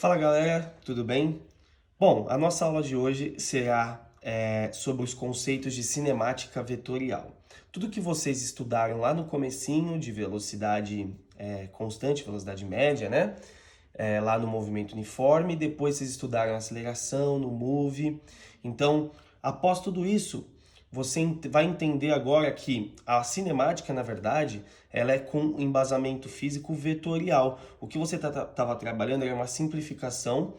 Fala galera, tudo bem? Bom, a nossa aula de hoje será sobre os conceitos de cinemática vetorial. Tudo que vocês estudaram lá no comecinho de velocidade constante, velocidade média, né? Lá no movimento uniforme, depois vocês estudaram aceleração no move. Então, após tudo isso, você vai entender agora que a cinemática, na verdade, ela é com embasamento físico vetorial. O que você estava trabalhando era uma simplificação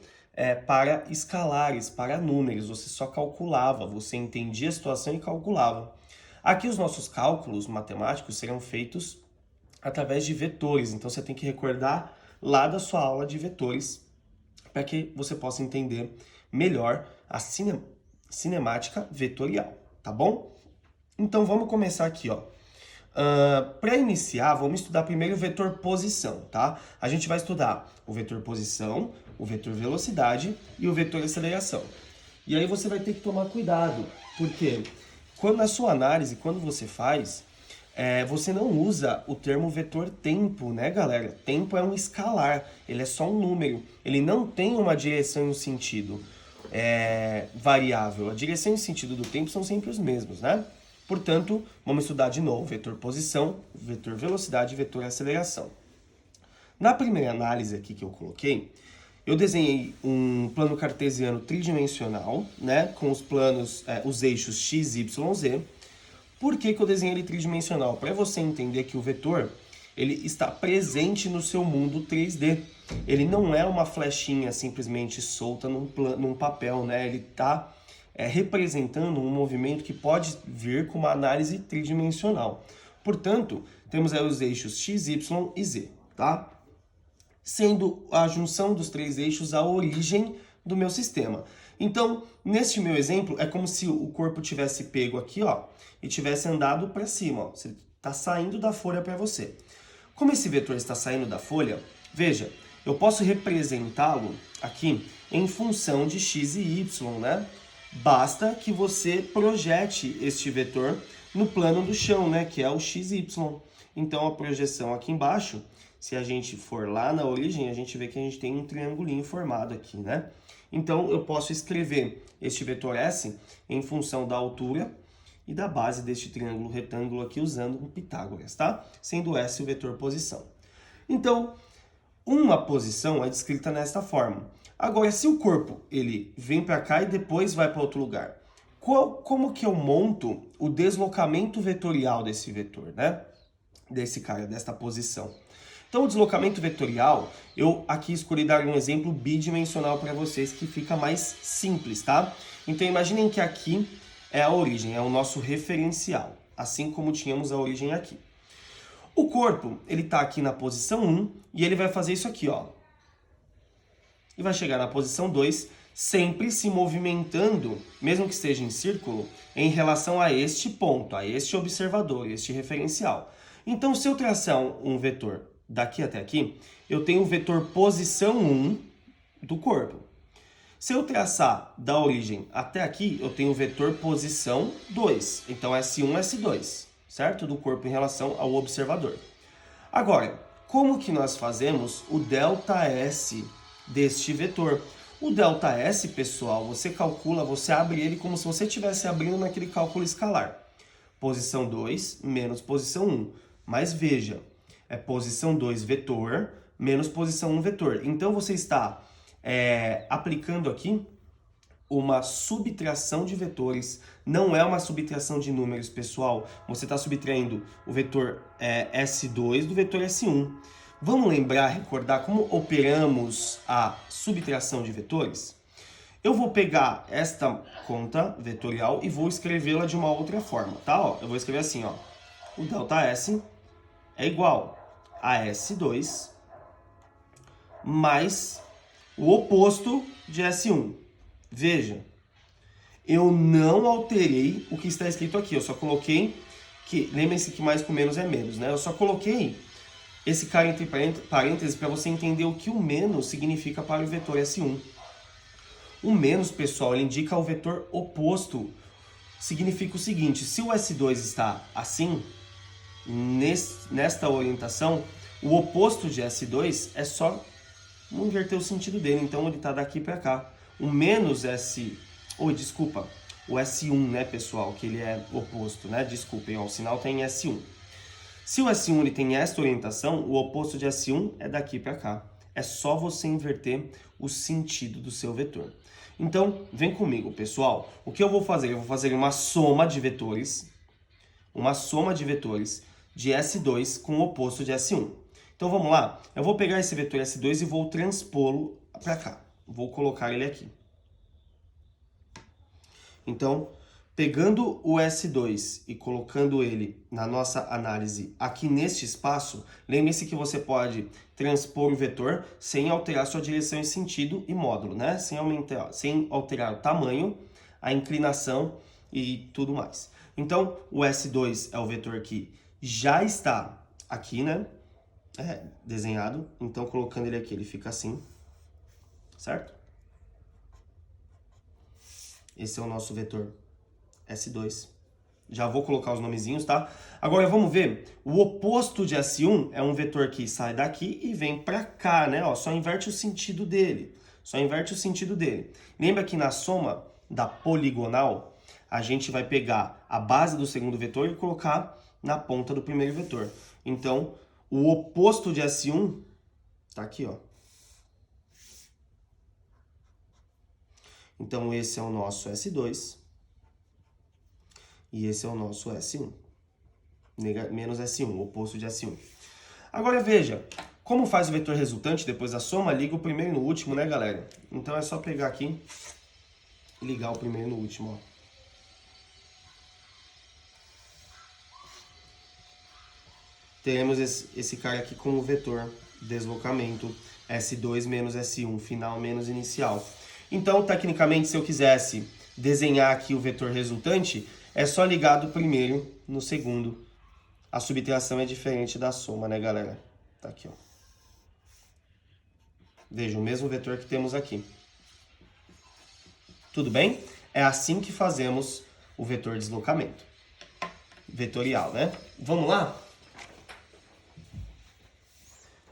para escalares, para números. Você só calculava, você entendia a situação e calculava. Aqui os nossos cálculos matemáticos serão feitos através de vetores. Então você tem que recordar lá da sua aula de vetores para que você possa entender melhor a cinemática vetorial, tá bom? Então vamos começar aqui, ó. Para iniciar, vamos estudar primeiro o vetor posição, tá? A gente vai estudar o vetor posição, o vetor velocidade e o vetor aceleração. E aí você vai ter que tomar cuidado, porque quando na sua análise, quando você faz, você não usa o termo vetor tempo, né, galera? Tempo é um escalar, ele é só um número, ele não tem uma direção e um sentido variável. A direção e o sentido do tempo são sempre os mesmos, né? Portanto, vamos estudar de novo vetor posição, vetor velocidade e vetor aceleração. Na primeira análise aqui que eu coloquei, eu desenhei um plano cartesiano tridimensional, né, com os planos, os eixos x, y, z. Por que eu desenhei ele tridimensional? Para você entender que o vetor ele está presente no seu mundo 3D. Ele não é uma flechinha simplesmente solta num papel, né? Ele está representando um movimento que pode vir com uma análise tridimensional. Portanto, temos aí os eixos x, y e z, tá? Sendo a junção dos três eixos a origem do meu sistema. Então, neste meu exemplo, é como se o corpo tivesse pego aqui, ó, e tivesse andado para cima, ó. Você está saindo da folha para você. Como esse vetor está saindo da folha, veja, eu posso representá-lo aqui em função de x e y, né? Basta que você projete este vetor no plano do chão, né? Que é o x e y. Então, a projeção aqui embaixo, se a gente for lá na origem, a gente vê que a gente tem um triangulinho formado aqui, né? Então, eu posso escrever este vetor S em função da altura e da base deste triângulo retângulo aqui usando um Pitágoras, tá? Sendo S o vetor posição. Então, uma posição é descrita nesta forma. Agora, se o corpo ele vem para cá e depois vai para outro lugar, como que eu monto o deslocamento vetorial desse vetor, né? Desse cara, desta posição. Então, o deslocamento vetorial, eu aqui escolhi dar um exemplo bidimensional para vocês que fica mais simples, tá? Então, imaginem que aqui é a origem, é o nosso referencial, assim como tínhamos a origem aqui. O corpo, ele está aqui na posição 1 e ele vai fazer isso aqui, ó. E vai chegar na posição 2, sempre se movimentando, mesmo que esteja em círculo, em relação a este ponto, a este observador, este referencial. Então, se eu traçar um vetor daqui até aqui, eu tenho o vetor posição 1 do corpo. Se eu traçar da origem até aqui, eu tenho o vetor posição 2. Então, S1, S2, certo? Do corpo em relação ao observador. Agora, como que nós fazemos o ΔS deste vetor? O ΔS, pessoal, você calcula, você abre ele como se você estivesse abrindo naquele cálculo escalar. Posição 2 menos posição 1. Mas veja, é posição 2 vetor menos posição 1 vetor. Então, você está aplicando aqui uma subtração de vetores. Não é uma subtração de números, pessoal. Você está subtraindo o vetor S2 do vetor S1. Vamos lembrar, recordar como operamos a subtração de vetores? Eu vou pegar esta conta vetorial e vou escrevê-la de uma outra forma, tá? Ó, eu vou escrever assim, ó. O ΔS é igual a S2 mais o oposto de S1. Veja, eu não alterei o que está escrito aqui, eu só coloquei que, lembrem-se que mais com menos é menos, né? Eu só coloquei esse cara entre parênteses para você entender o que o menos significa para o vetor S1. O menos, pessoal, ele indica o vetor oposto. Significa o seguinte, se o S2 está assim, nesta orientação, o oposto de S2 é só Vamos inverter o sentido dele, então ele está daqui para cá. O menos S... Oi, desculpa. O S1, né, pessoal, que ele é oposto, né? Desculpem, ó, o sinal tem S1. Se o S1 ele tem esta orientação, o oposto de S1 é daqui para cá. É só você inverter o sentido do seu vetor. Então, vem comigo, pessoal. O que eu vou fazer? Eu vou fazer uma soma de vetores de S2 com o oposto de S1. Então, vamos lá? Eu vou pegar esse vetor S2 e vou transpô-lo para cá. Vou colocar ele aqui. Então, pegando o S2 e colocando ele na nossa análise aqui neste espaço, lembre-se que você pode transpor o vetor sem alterar sua direção e sentido e módulo, né? Sem alterar o tamanho, a inclinação e tudo mais. Então, o S2 é o vetor que já está aqui, né? Desenhado. Então, colocando ele aqui, ele fica assim, certo? Esse é o nosso vetor S2. Já vou colocar os nomezinhos, tá? Agora vamos ver. O oposto de S1 é um vetor que sai daqui e vem pra cá, né? Ó, só inverte o sentido dele. Lembra que na soma da poligonal, a gente vai pegar a base do segundo vetor e colocar na ponta do primeiro vetor. Então, o oposto de S1 tá aqui, ó. Então, esse é o nosso S2 e esse é o nosso S1. Menos S1, o oposto de S1. Agora, veja, como faz o vetor resultante depois da soma, liga o primeiro no último, né, galera? Então, é só pegar aqui e ligar o primeiro no último, ó. Teremos esse cara aqui como vetor deslocamento S2 menos S1, final menos inicial. Então, tecnicamente, se eu quisesse desenhar aqui o vetor resultante, é só ligar do primeiro no segundo. A subtração é diferente da soma, né, galera? Tá aqui, ó. Veja, o mesmo vetor que temos aqui. Tudo bem? É assim que fazemos o vetor deslocamento. Vetorial, né? Vamos lá?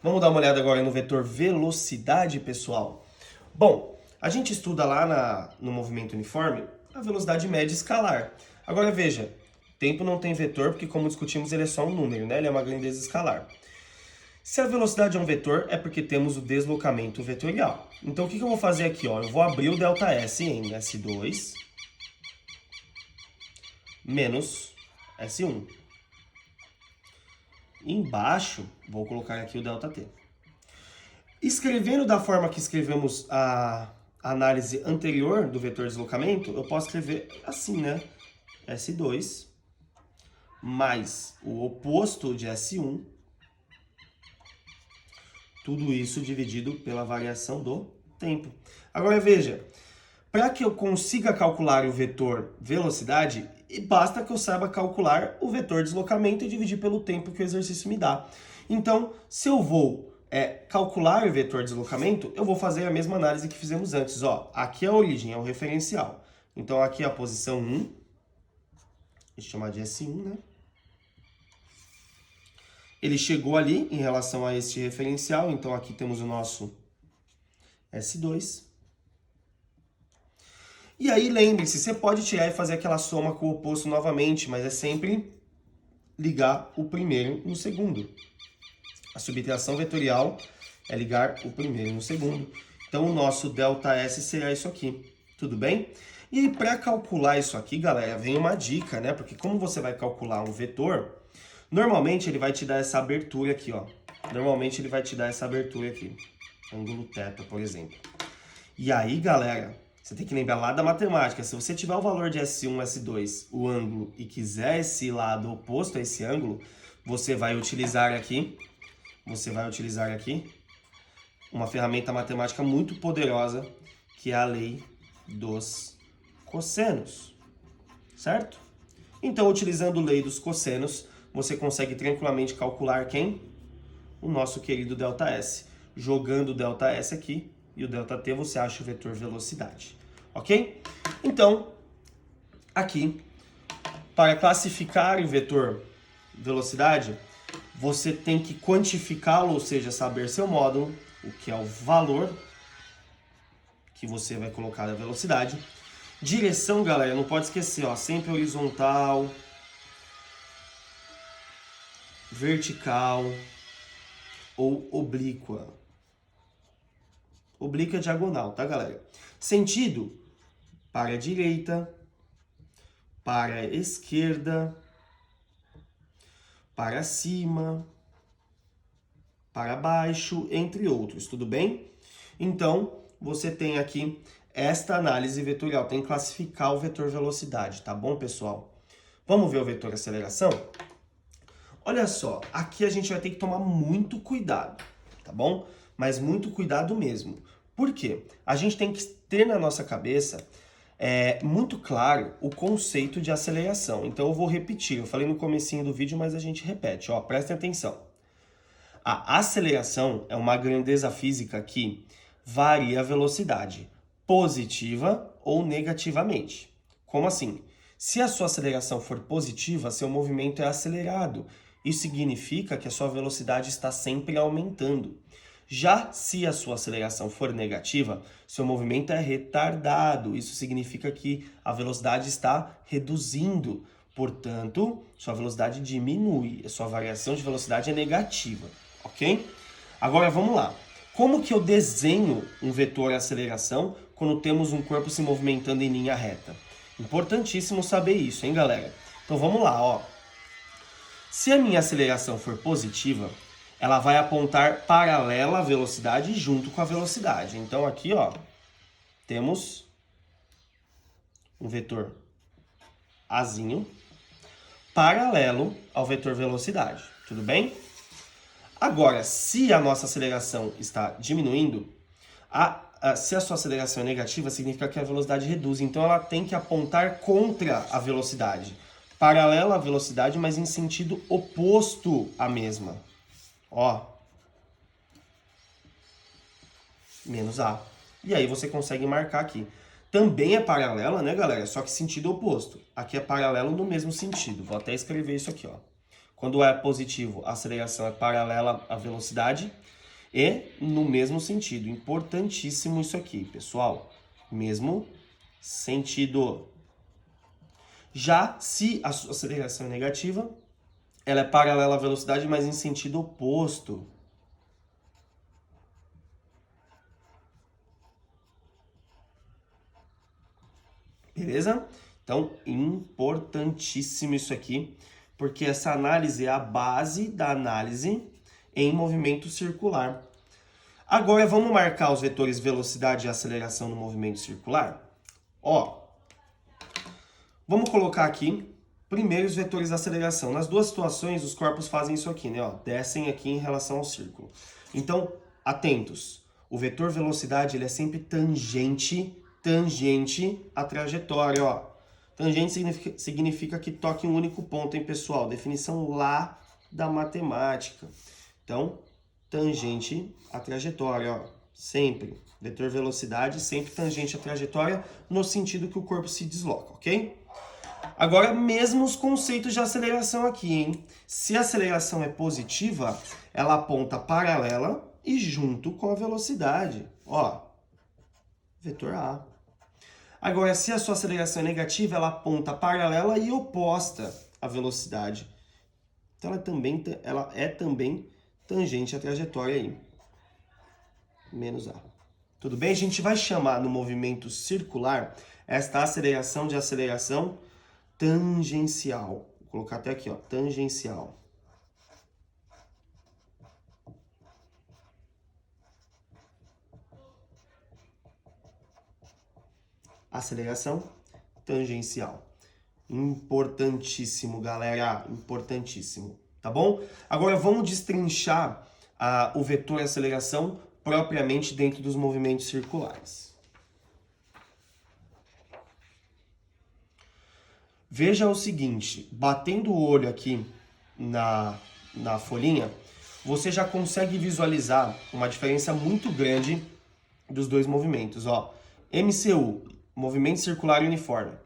Vamos dar uma olhada agora no vetor velocidade, pessoal. Bom, a gente estuda lá no movimento uniforme a velocidade média escalar. Agora veja, tempo não tem vetor porque, como discutimos, ele é só um número, né? Ele é uma grandeza escalar. Se a velocidade é um vetor, é porque temos o deslocamento vetorial. Então, o que eu vou fazer aqui? Ó? Eu vou abrir o ΔS em S2 menos S1. Embaixo, vou colocar aqui o ΔT. Escrevendo da forma que escrevemos a análise anterior do vetor deslocamento, eu posso escrever assim, né? S2 mais o oposto de S1, tudo isso dividido pela variação do tempo. Agora veja, para que eu consiga calcular o vetor velocidade, basta que eu saiba calcular o vetor deslocamento e dividir pelo tempo que o exercício me dá. Então, se eu vou calcular o vetor deslocamento, eu vou fazer a mesma análise que fizemos antes. Ó, aqui é a origem, é o referencial. Então, aqui é a posição 1. Deixa eu chamar de S1, né? Ele chegou ali em relação a este referencial, então aqui temos o nosso S2. E aí, lembre-se, você pode tirar e fazer aquela soma com o oposto novamente, mas é sempre ligar o primeiro no segundo. A subtração vetorial é ligar o primeiro no segundo. Então, o nosso ΔS será isso aqui. Tudo bem? E aí, para calcular isso aqui, galera, vem uma dica, né? Porque como você vai calcular um vetor, normalmente ele vai te dar essa abertura aqui, ó. Normalmente ele vai te dar essa abertura aqui. Ângulo θ, por exemplo. E aí, galera, você tem que lembrar lá da matemática. Se você tiver o valor de S1, S2, o ângulo, e quiser esse lado oposto a esse ângulo, você vai utilizar aqui uma ferramenta matemática muito poderosa, que é a lei dos cossenos, certo? Então, utilizando a lei dos cossenos, você consegue tranquilamente calcular quem? O nosso querido ΔS. Jogando o ΔS aqui e o ΔT, você acha o vetor velocidade, ok? Então, aqui, para classificar o vetor velocidade, você tem que quantificá-lo, ou seja, saber seu módulo, o que é o valor que você vai colocar da velocidade. Direção, galera, não pode esquecer, ó, sempre horizontal, vertical ou oblíqua. Oblíqua é diagonal, tá, galera? Sentido, para a direita, para a esquerda, para cima, para baixo, entre outros, tudo bem? Então, você tem aqui esta análise vetorial, tem que classificar o vetor velocidade, tá bom, pessoal? Vamos ver o vetor aceleração? Olha só, aqui a gente vai ter que tomar muito cuidado, tá bom? Mas muito cuidado mesmo. Por quê? A gente tem que ter na nossa cabeça muito claro o conceito de aceleração. Então eu vou repetir, eu falei no comecinho do vídeo, mas a gente repete, ó, prestem atenção. A aceleração é uma grandeza física que varia a velocidade, positiva ou negativamente. Como assim? Se a sua aceleração for positiva, seu movimento é acelerado. Isso significa que a sua velocidade está sempre aumentando. Já se a sua aceleração for negativa, seu movimento é retardado. Isso significa que a velocidade está reduzindo. Portanto, sua velocidade diminui. A sua variação de velocidade é negativa, ok? Agora vamos lá. Como que eu desenho um vetor aceleração quando temos um corpo se movimentando em linha reta? Importantíssimo saber isso, hein, galera? Então vamos lá, ó. Se a minha aceleração for positiva, ela vai apontar paralela à velocidade junto com a velocidade. Então aqui, ó, temos um vetor Azinho paralelo ao vetor velocidade, tudo bem? Agora, se a nossa aceleração está diminuindo, se a sua aceleração é negativa, significa que a velocidade reduz. Então ela tem que apontar contra a velocidade, paralela à velocidade, mas em sentido oposto à mesma. Ó, menos A. E aí você consegue marcar aqui. Também é paralela, né, galera? Só que sentido oposto. Aqui é paralelo no mesmo sentido. Vou até escrever isso aqui, ó. Quando é positivo, a aceleração é paralela à velocidade e no mesmo sentido. Importantíssimo isso aqui, pessoal. Mesmo sentido. Já se a sua aceleração é negativa, ela é paralela à velocidade, mas em sentido oposto. Beleza? Então, importantíssimo isso aqui, porque essa análise é a base da análise em movimento circular. Agora, vamos marcar os vetores velocidade e aceleração no movimento circular? Ó, vamos colocar aqui primeiro os vetores da aceleração. Nas duas situações, os corpos fazem isso aqui, né? Ó, descem aqui em relação ao círculo. Então, atentos. O vetor velocidade ele é sempre tangente à trajetória, ó. Tangente significa que toca em um único ponto, hein, pessoal? Definição lá da matemática. Então, tangente à trajetória, ó. Sempre. Vetor velocidade, sempre tangente à trajetória, no sentido que o corpo se desloca, ok? Agora, mesmo os conceitos de aceleração aqui, hein? Se a aceleração é positiva, ela aponta paralela e junto com a velocidade. Ó, vetor A. Agora, se a sua aceleração é negativa, ela aponta paralela e oposta à velocidade. Então, ela é também tangente à trajetória aí. Menos A. Tudo bem? A gente vai chamar no movimento circular esta aceleração de aceleração tangencial. Vou colocar até aqui, ó, tangencial. Aceleração tangencial. Importantíssimo, galera, importantíssimo, tá bom? Agora vamos destrinchar o vetor aceleração propriamente dentro dos movimentos circulares. Veja o seguinte, batendo o olho aqui na folhinha, você já consegue visualizar uma diferença muito grande dos dois movimentos, ó. MCU, movimento circular uniforme.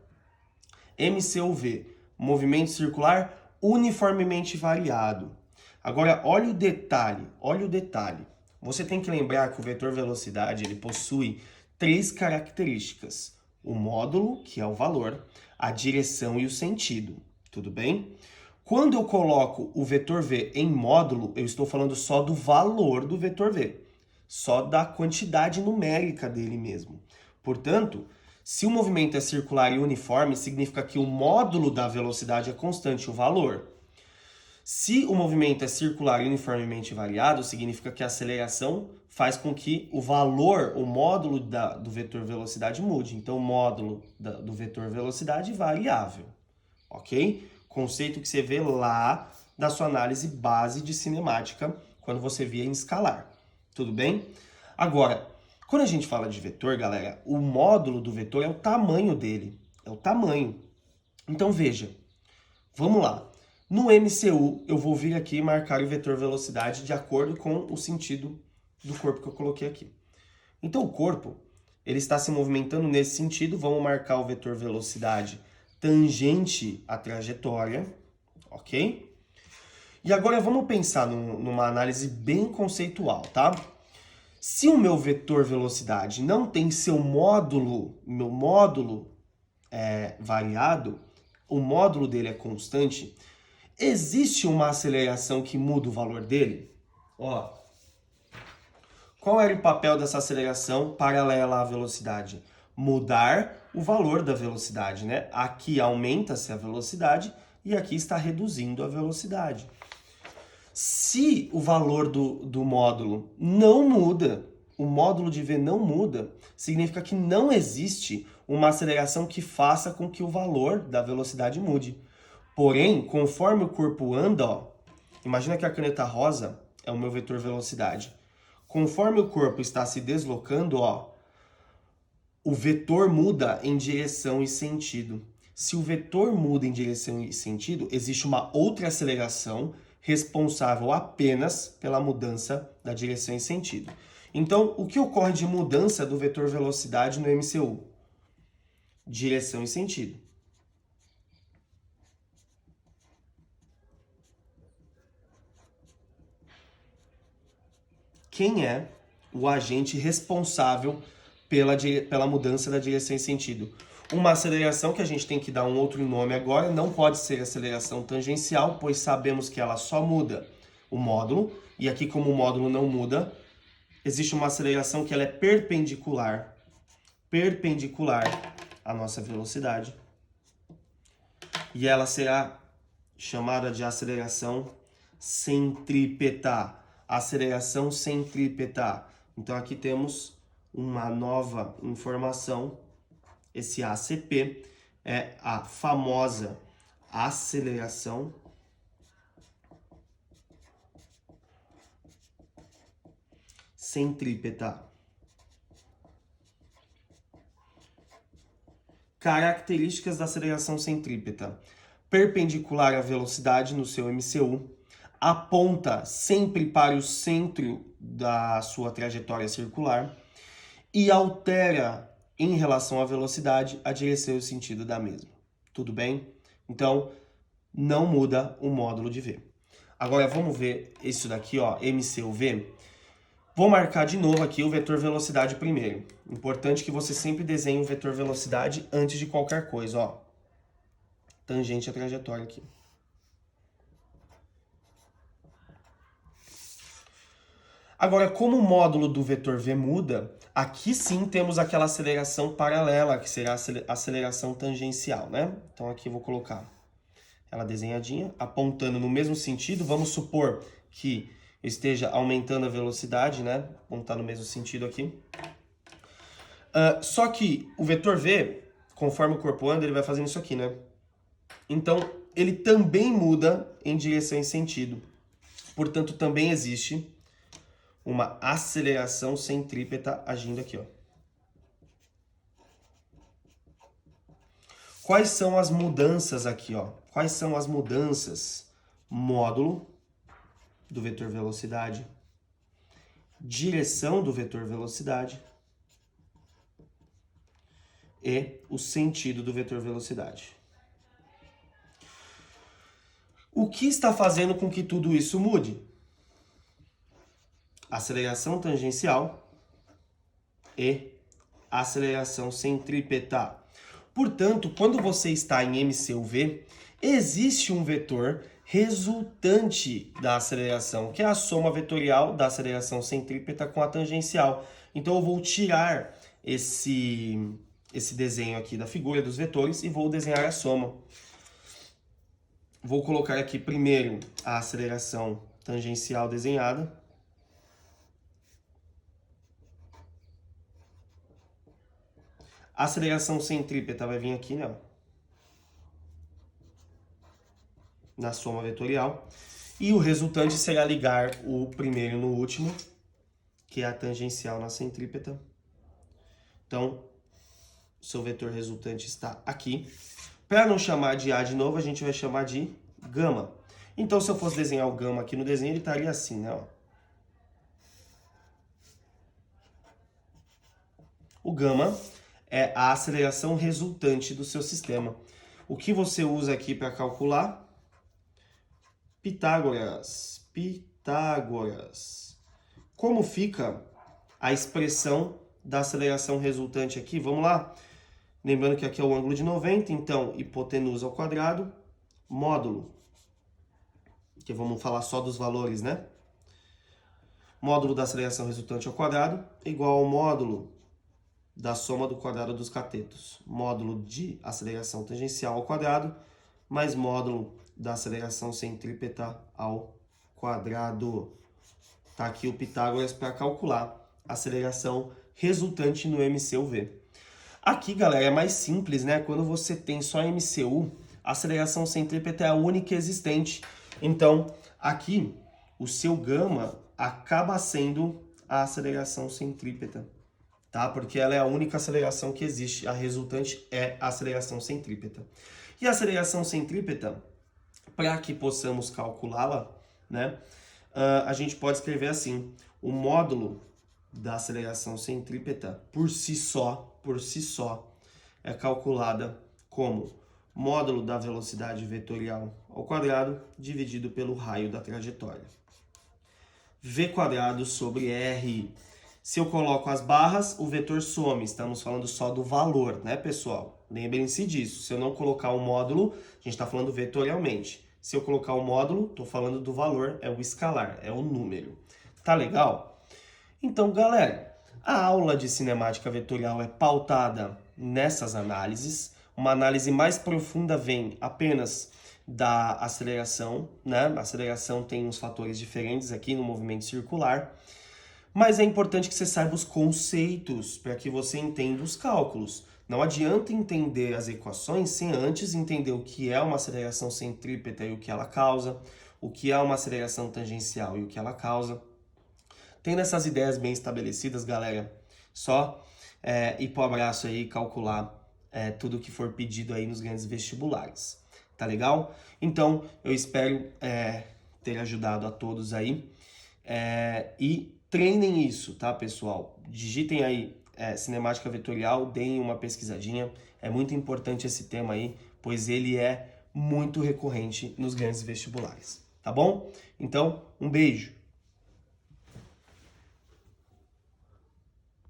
MCUV, movimento circular uniformemente variado. Agora, olha o detalhe, olha o detalhe. você tem que lembrar que o vetor velocidade ele possui três características. O módulo, que é o valor, a direção e o sentido. Tudo bem? Quando eu coloco o vetor v em módulo, eu estou falando só do valor do vetor v, só da quantidade numérica dele mesmo. Portanto, se o movimento é circular e uniforme, significa que o módulo da velocidade é constante, o valor. Se o movimento é circular e uniformemente variado, significa que a aceleração faz com que o valor, o módulo do vetor velocidade mude. Então, o módulo do vetor velocidade é variável, ok? Conceito que você vê lá da sua análise base de cinemática, quando você via em escalar. Tudo bem? Agora, quando a gente fala de vetor, galera, o módulo do vetor é o tamanho dele. É o tamanho. Então, veja. Vamos lá. No MCU, eu vou vir aqui e marcar o vetor velocidade de acordo com o sentido do corpo que eu coloquei aqui. Então, o corpo, ele está se movimentando nesse sentido. Vamos marcar o vetor velocidade tangente à trajetória, ok? E agora vamos pensar numa análise bem conceitual, tá? Se o meu vetor velocidade não tem seu módulo, meu módulo variado, o módulo dele é constante, existe uma aceleração que muda o valor dele? Ó, qual era o papel dessa aceleração paralela à velocidade? Mudar o valor da velocidade, né? Aqui aumenta-se a velocidade e aqui está reduzindo a velocidade. Se o valor do módulo não muda, o módulo de V não muda, significa que não existe uma aceleração que faça com que o valor da velocidade mude. Porém, conforme o corpo anda, ó, imagina que a caneta rosa é o meu vetor velocidade. Conforme o corpo está se deslocando, ó, o vetor muda em direção e sentido. Se o vetor muda em direção e sentido, existe uma outra aceleração responsável apenas pela mudança da direção e sentido. Então, o que ocorre de mudança do vetor velocidade no MCU? Direção e sentido. Quem é o agente responsável pela mudança da direção e sentido? Uma aceleração que a gente tem que dar um outro nome agora, não pode ser aceleração tangencial, pois sabemos que ela só muda o módulo, e aqui como o módulo não muda, existe uma aceleração que ela é perpendicular à nossa velocidade, e ela será chamada de aceleração centrípeta. Aceleração centrípeta. Então aqui temos uma nova informação. Esse ACP é a famosa aceleração centrípeta. Características da aceleração centrípeta. Perpendicular à velocidade no seu MCU, aponta sempre para o centro da sua trajetória circular e altera em relação à velocidade a direção e o sentido da mesma. Tudo bem? Então, não muda o módulo de V. Agora vamos ver isso daqui, ó, MCUV. Vou marcar de novo aqui o vetor velocidade primeiro. Importante que você sempre desenhe o vetor velocidade antes de qualquer coisa, ó. Tangente à trajetória aqui. Agora, como o módulo do vetor V muda, aqui sim temos aquela aceleração paralela, que será a aceleração tangencial, né? Então aqui eu vou colocar ela desenhadinha, apontando no mesmo sentido. Vamos supor que eu esteja aumentando a velocidade, né? Apontar no mesmo sentido aqui. Só que o vetor V, conforme o corpo anda, ele vai fazendo isso aqui, né? Então, ele também muda em direção e sentido. Portanto, também existe uma aceleração centrípeta agindo aqui, ó. Quais são as mudanças aqui, ó? Quais são as mudanças? Módulo do vetor velocidade, direção do vetor velocidade e o sentido do vetor velocidade. O que está fazendo com que tudo isso mude? aceleração tangencial e aceleração centrípeta. Portanto, quando você está em MCUV, existe um vetor resultante da aceleração, que é a soma vetorial da aceleração centrípeta com a tangencial. Então eu vou tirar esse desenho aqui da figura dos vetores e vou desenhar a soma. Vou colocar aqui primeiro a aceleração tangencial desenhada. A aceleração centrípeta vai vir aqui, né? Na soma vetorial. E o resultante será ligar o primeiro no último, que é a tangencial na centrípeta. Então, o seu vetor resultante está aqui. Para não chamar de A de novo, a gente vai chamar de gama. Então, se eu fosse desenhar o gama aqui no desenho, ele estaria assim, né? Ó. O gama é a aceleração resultante do seu sistema. O que você usa aqui para calcular? Pitágoras. Pitágoras. Como fica a expressão da aceleração resultante aqui? Vamos lá? Lembrando que aqui é o ângulo de 90, então hipotenusa ao quadrado, módulo, que vamos falar só dos valores, né? Módulo da aceleração resultante ao quadrado igual ao módulo da soma do quadrado dos catetos. Módulo de aceleração tangencial ao quadrado mais módulo da aceleração centrípeta ao quadrado. Tá aqui o Pitágoras para calcular a aceleração resultante no MCUV. Aqui, galera, é mais simples, né? Quando você tem só MCU, a aceleração centrípeta é a única existente. Então, aqui, o seu gama acaba sendo a aceleração centrípeta, tá? Porque ela é a única aceleração que existe. A resultante é a aceleração centrípeta. E a aceleração centrípeta, para que possamos calculá-la, né? A gente pode escrever assim: o módulo da aceleração centrípeta por si só, é calculada como módulo da velocidade vetorial ao quadrado dividido pelo raio da trajetória. V quadrado sobre R. Se eu coloco as barras, o vetor some. Estamos falando só do valor, né, pessoal? Lembrem-se disso. Se eu não colocar o módulo, a gente está falando vetorialmente. Se eu colocar o módulo, estou falando do valor, é o escalar, é o número. Tá legal? Então, galera, a aula de cinemática vetorial é pautada nessas análises. Uma análise mais profunda vem apenas da aceleração, né? A aceleração tem uns fatores diferentes aqui no movimento circular. Mas é importante que você saiba os conceitos para que você entenda os cálculos. Não adianta entender as equações sem antes entender o que é uma aceleração centrípeta e o que ela causa, o que é uma aceleração tangencial e o que ela causa. Tendo essas ideias bem estabelecidas, galera, só ir pro abraço aí e calcular tudo que for pedido aí nos grandes vestibulares. Tá legal? Então, eu espero ter ajudado a todos aí. E treinem isso, tá, pessoal? Digitem aí cinemática vetorial, deem uma pesquisadinha. É muito importante esse tema aí, pois ele é muito recorrente nos grandes vestibulares, tá bom? Então, um beijo!